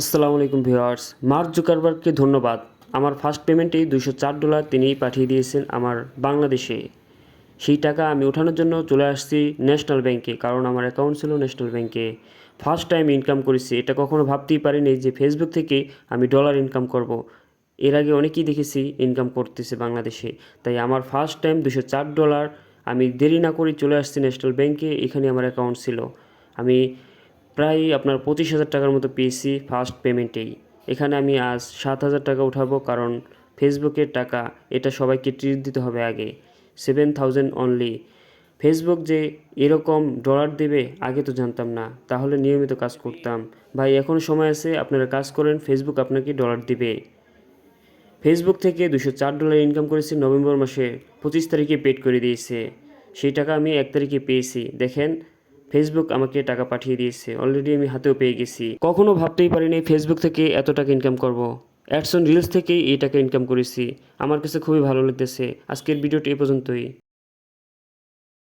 আসসালামু আলাইকুম viewers. Mark জুকারবার্গকে ধন্যবাদ। আমার ফার্স্ট পেমেন্টেই $204 তিনিই পাঠিয়ে দিয়েছেন আমার বাংলাদেশে। সেই টাকা আমি ওঠানোর জন্য চলে আসছি ন্যাশনাল ব্যাংকে, কারণ আমার অ্যাকাউন্ট ছিল ন্যাশনাল ব্যাংকে। ফার্স্ট টাইম ইনকাম করেছি, এটা কখনো ভাবতেই পারিনি যে ফেসবুক থেকে আমি ডলার ইনকাম করব। এর আগে অনেকেই দেখেছি ইনকাম করতেছে বাংলাদেশে, তাই আমার ফার্স্ট টাইম $204 আমি দেরি না করে চলে আসছি ন্যাশনাল ব্যাংকে। এখানে আমার অ্যাকাউন্ট ছিল। আমি প্রায় আপনার 25,000 টাকার মতো পেয়েছি ফার্স্ট পেমেন্টেই। এখানে আমি আজ 7,000 টাকা উঠাবো, কারণ ফেসবুকের টাকা এটা সবাইকে ট্রিট দিতে হবে আগে। 7,000 অনলি। ফেসবুক যে এরকম ডলার দেবে আগে তো জানতাম না, তাহলে নিয়মিত কাজ করতাম। ভাই এখনও সময় আছে, আপনারা কাজ করেন, ফেসবুক আপনাকে ডলার দিবে। ফেসবুক থেকে $204 ইনকাম করেছি নভেম্বর মাসে 25 তারিখে পেড করে দিয়েছে। সেই টাকা আমি 1 তারিখে পেয়েছি। দেখেন, ফেসবুক আমাকে টাকা পাঠিয়ে দিয়েছে, অলরেডি আমি হাতেও পেয়ে গেছি। কখনো ভাবতেই পারিনি ফেসবুক থেকে এত টাকা ইনকাম করব। অ্যাডস অন রিলস থেকেই এই টাকা ইনকাম করেছি। আমার কাছে খুবই ভালো লাগতেছে। আজকের ভিডিওটি এ পর্যন্তই।